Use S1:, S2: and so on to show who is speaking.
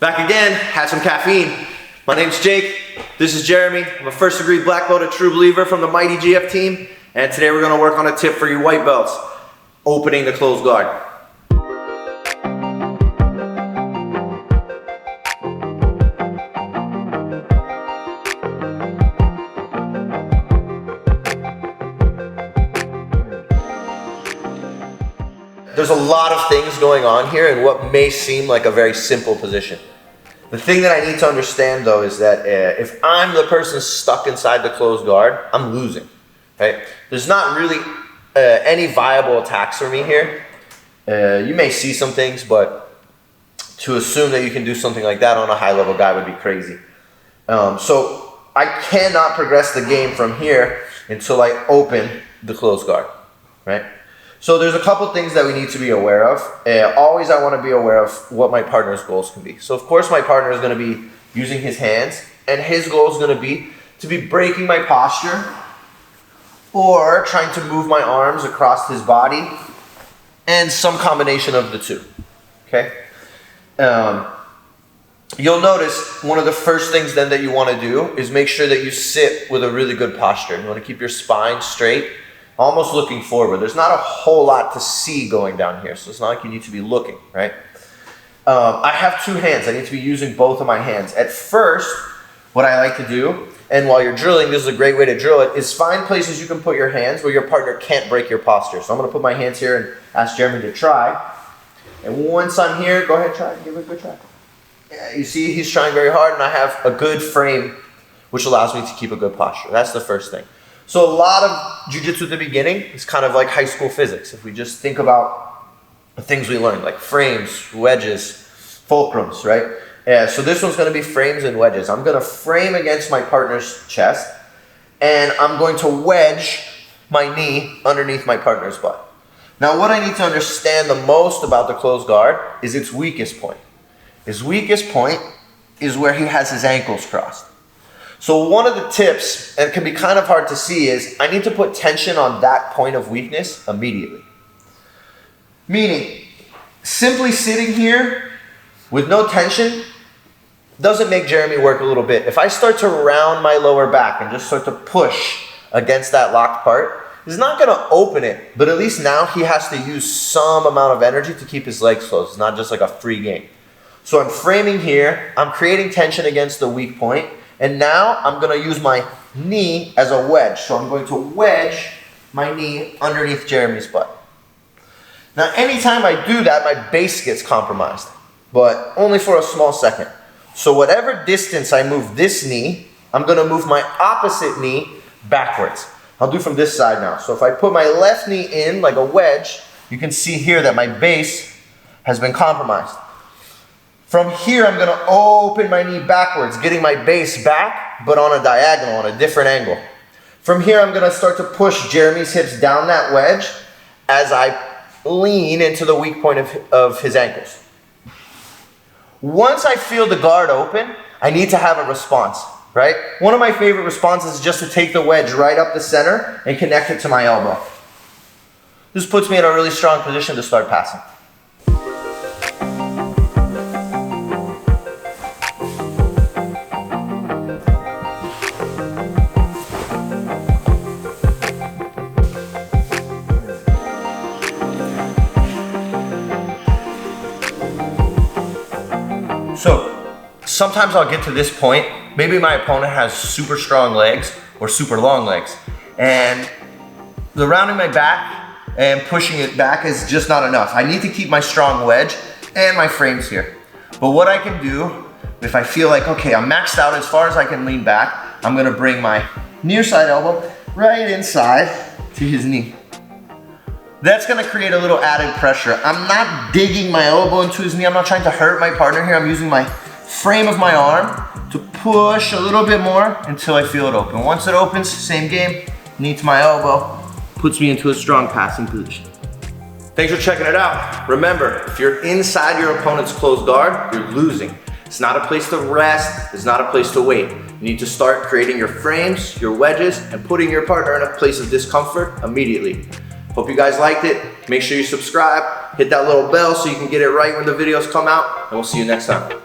S1: Back again, had some caffeine. My name's Jake, this is Jeremy. I'm a first degree black belt at True Believer from the Mighty GF team. And today we're gonna work on a tip for you white belts, opening the closed guard. There's a lot of things going on here in what may seem like a very simple position. The thing that I need to understand though is that if I'm the person stuck inside the closed guard, I'm losing, right? There's not really any viable attacks for me here. You may see some things, but to assume that you can do something like that on a high level guy would be crazy. So I cannot progress the game from here until I open the closed guard, right? So there's a couple things that we need to be aware of. Always I want to be aware of what my partner's goals can be. So of course my partner is going to be using his hands, and his goal is going to be breaking my posture or trying to move my arms across his body, and some combination of the two, okay? You'll notice one of the first things then that you want to do is make sure that you sit with a really good posture. You want to keep your spine straight, almost looking forward. There's not a whole lot to see going down here, so it's not like you need to be looking, right? I have two hands. I need to be using both of my hands. At first, what I like to do, and while you're drilling, this is a great way to drill it, is find places you can put your hands where your partner can't break your posture. So I'm going to put my hands here and ask Jeremy to try. And once I'm here, go ahead, try. Give it a good try. Yeah, you see he's trying very hard, and I have a good frame, which allows me to keep a good posture. That's the first thing. So a lot of jiu-jitsu at the beginning is kind of like high school physics. If we just think about the things we learned, like frames, wedges, fulcrums, right? Yeah, so this one's going to be frames and wedges. I'm going to frame against my partner's chest, and I'm going to wedge my knee underneath my partner's butt. Now what I need to understand the most about the closed guard is its weakest point. His weakest point is where he has his ankles crossed. So one of the tips, and it can be kind of hard to see, is I need to put tension on that point of weakness immediately. Meaning, simply sitting here with no tension doesn't make Jeremy work a little bit. If I start to round my lower back and just start to push against that locked part, he's not going to open it, but at least now he has to use some amount of energy to keep his legs closed. It's not just like a free game. So I'm framing here, I'm creating tension against the weak point, and now I'm going to use my knee as a wedge. So I'm going to wedge my knee underneath Jeremy's butt. Now anytime I do that, my base gets compromised, but only for a small second. So whatever distance I move this knee, I'm going to move my opposite knee backwards. I'll do from this side now. So if I put my left knee in like a wedge, you can see here that my base has been compromised. From here, I'm going to open my knee backwards, getting my base back, but on a diagonal, on a different angle. From here, I'm going to start to push Jeremy's hips down that wedge as I lean into the weak point of his ankles. Once I feel the guard open, I need to have a response, right? One of my favorite responses is just to take the wedge right up the center and connect it to my elbow. This puts me in a really strong position to start passing. So sometimes I'll get to this point, maybe my opponent has super strong legs or super long legs, and the rounding my back and pushing it back is just not enough. I need to keep my strong wedge and my frames here. But what I can do, if I feel like, okay, I'm maxed out as far as I can lean back, I'm gonna bring my near side elbow right inside to his knee. That's gonna create a little added pressure. I'm not digging my elbow into his knee. I'm not trying to hurt my partner here. I'm using my frame of my arm to push a little bit more until I feel it open. Once it opens, same game, knee to my elbow, puts me into a strong passing position. Thanks for checking it out. Remember, if you're inside your opponent's closed guard, you're losing. It's not a place to rest, it's not a place to wait. You need to start creating your frames, your wedges, and putting your partner in a place of discomfort immediately. Hope you guys liked it. Make sure you subscribe, hit that little bell so you can get it right when the videos come out, and we'll see you next time.